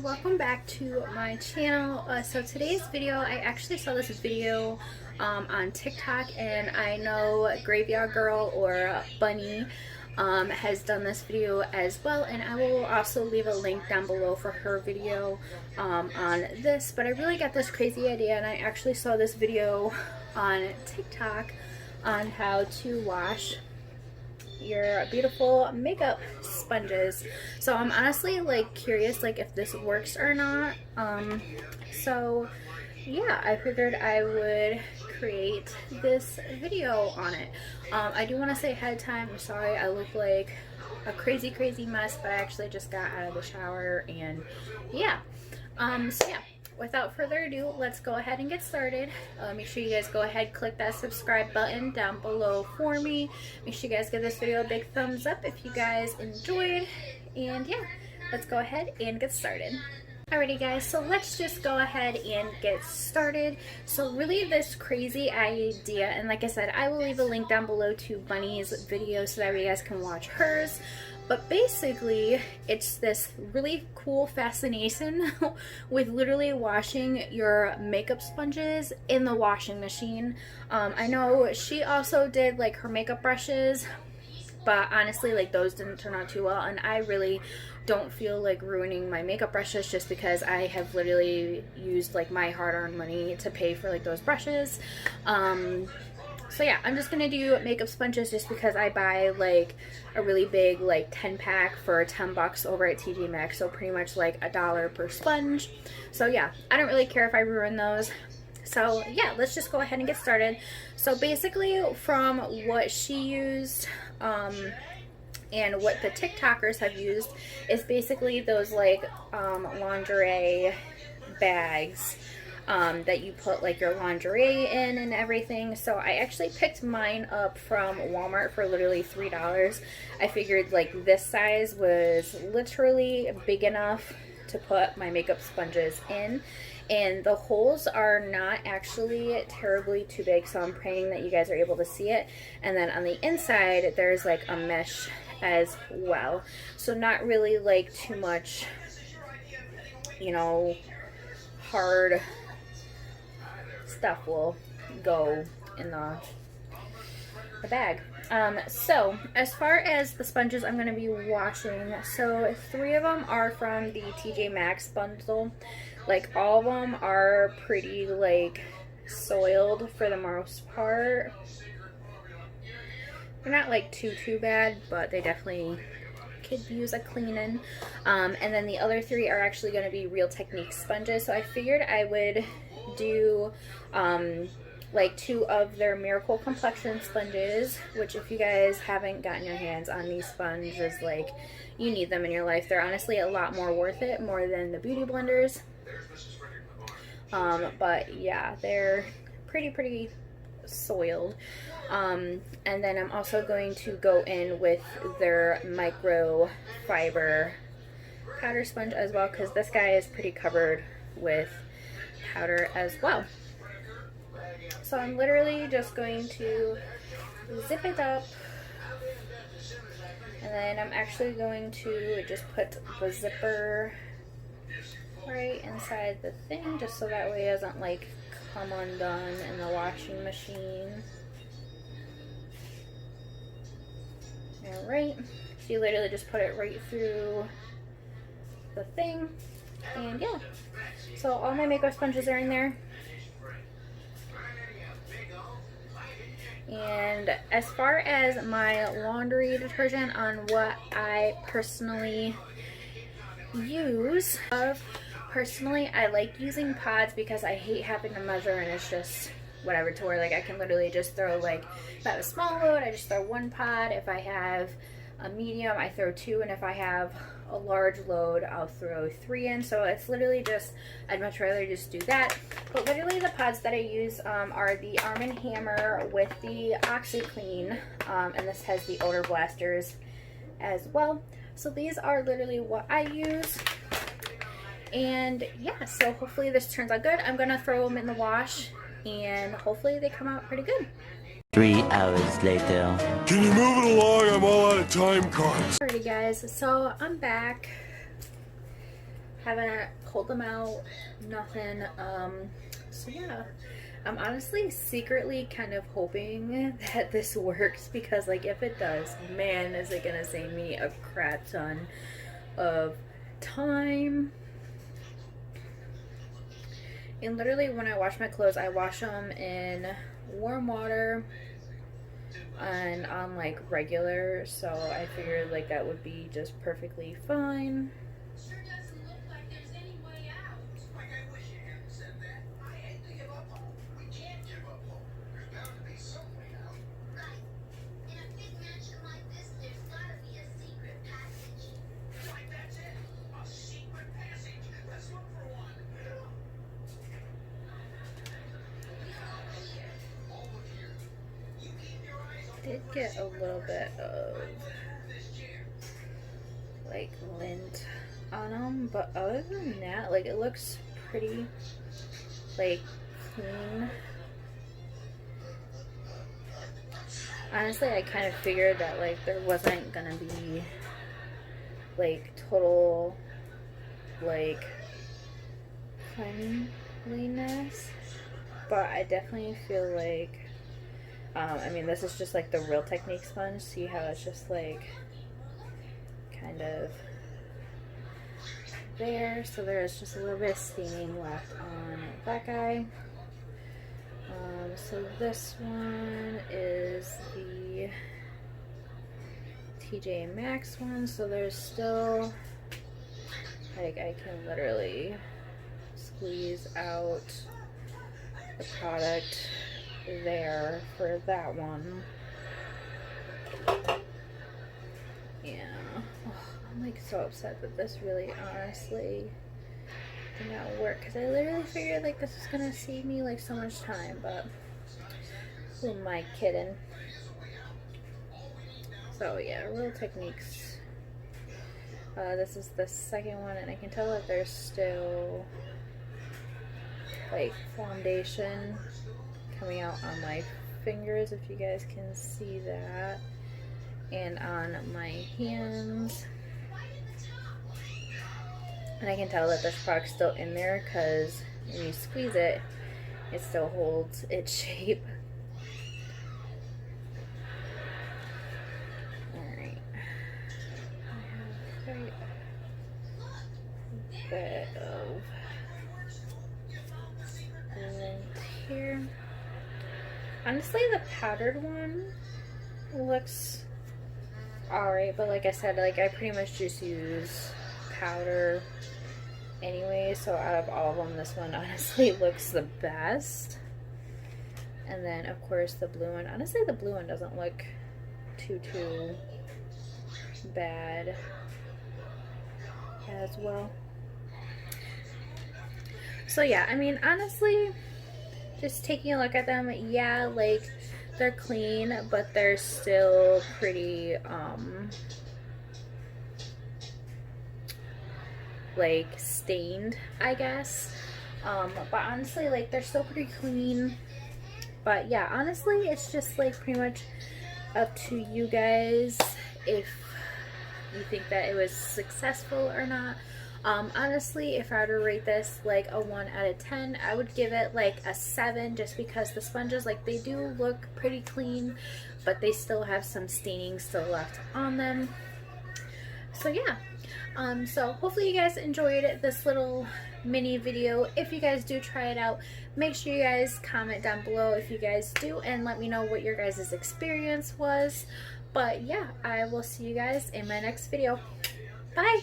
welcome back to my channel. So today's video, I actually saw this video on TikTok, and I know Graveyard Girl or Bunny has done this video as well, and I will also leave a link down below for her video on this. But I really got this crazy idea, and I actually saw this video on TikTok on how to wash your beautiful makeup sponges. So I'm honestly like curious like if this works or not. So yeah, I figured I would create this video on it. I do want to say ahead of time, I'm sorry I look like a crazy mess, but I actually just got out of the shower, and yeah. So yeah, without further ado, let's go ahead and get started. Make sure you guys go ahead, click that subscribe button down below for me. Make sure you guys give this video a big thumbs up if you guys enjoyed. And yeah, let's go ahead and get started. Alrighty guys, so let's just go ahead and get started. So really this crazy idea, and like I said, I will leave a link down below to Bunny's video so that you guys can watch hers. But basically, it's this really cool fascination with literally washing your makeup sponges in the washing machine. I know she also did like her makeup brushes, but honestly, like those didn't turn out too well, and I really don't feel like ruining my makeup brushes just because I have literally used like my hard-earned money to pay for like those brushes. So yeah, I'm just gonna do makeup sponges just because I buy like a really big like 10-pack for 10 bucks over at TJ Maxx, so pretty much like $1 per sponge. So yeah, I don't really care if I ruin those. So yeah, let's just go ahead and get started. So basically from what she used and what the TikTokers have used is basically those like lingerie bags that you put like your lingerie in and everything. So I actually picked mine up from Walmart for literally $3. I figured like this size was literally big enough to put my makeup sponges in, and the holes are not actually terribly too big, so I'm praying that you guys are able to see it. And then on the inside there's like a mesh as well, so not really like too much, you know, hard stuff will go in the bag. So as far as the sponges I'm going to be washing, so 3 of them are from the TJ Maxx bundle. Like all of them are pretty like soiled for the most part. They're not like too bad, but they definitely could use a cleaning. And then the other 3 are actually going to be Real Technique sponges. So I figured I would do like 2 of their Miracle Complexion sponges, which if you guys haven't gotten your hands on these sponges, like you need them in your life. They're honestly a lot more worth it, more than the beauty blenders. But yeah, they're pretty soiled. And then I'm also going to go in with their microfiber powder sponge as well, because this guy is pretty covered with powder as well. So I'm literally just going to zip it up, and then I'm actually going to just put the zipper right inside the thing, just so that way it doesn't like come undone in the washing machine. Alright, so you literally just put it right through the thing, and yeah, so all my makeup sponges are in there. And as far as my laundry detergent on what I personally use, personally I like using pods because I hate having to measure, and it's just whatever, to where like I can literally just throw, like if I have a small load I just throw 1 pod, if I have a medium I throw 2, and if I have a large load I'll throw 3 in. So it's literally just, I'd much rather just do that. But literally the pods that I use are the Arm & Hammer with the OxyClean, and this has the odor blasters as well. So these are literally what I use. And yeah, so hopefully this turns out good. I'm gonna throw them in the wash, and hopefully they come out pretty good. 3 hours later. Can you move it along? I'm all out of time cards. Alrighty guys, so I'm back. Haven't pulled them out, nothing. So yeah, I'm honestly secretly kind of hoping that this works, because like if it does, man, is it gonna save me a crap ton of time. And literally when I wash my clothes, I wash them in warm water and on like regular, so I figured like that would be just perfectly fine. Did get a little bit of like lint on them, but other than that, like it looks pretty like clean. Honestly, I kind of figured that like there wasn't gonna be like total like cleanliness, but I definitely feel like I mean, this is just like the Real Technique sponge. See how it's just like kind of there. So there's just a little bit of staining left on that guy. So this one is the TJ Maxx one. So there's still, like, I can literally squeeze out the product there for that one. Yeah. Oh, I'm like so upset that this really honestly did not work, because I literally figured like this was gonna save me like so much time, but who am I kidding? So yeah, Real Techniques. This is the second one, and I can tell that there's still like foundation coming out on my fingers, if you guys can see that, and on my hands. And I can tell that this product's still in there, because when you squeeze it, it still holds its shape. Alright. I have quite a bit of lint here. Honestly, the powdered one looks alright, but like I said, like I pretty much just use powder anyway, so out of all of them, this one honestly looks the best. And then of course the blue one. Honestly, the blue one doesn't look too bad as well. So yeah, I mean, honestly, just taking a look at them, yeah, like they're clean, but they're still pretty like stained, I guess. But honestly, like they're still pretty clean. But yeah, honestly, it's just like pretty much up to you guys if you think that it was successful or not. Honestly, if I were to rate this like a 1 out of 10, I would give it like a 7, just because the sponges, like, they do look pretty clean, but they still have some staining still left on them. So yeah, so hopefully you guys enjoyed this little mini video. If you guys do try it out, make sure you guys comment down below if you guys do, and let me know what your guys' experience was. But yeah, I will see you guys in my next video. Bye!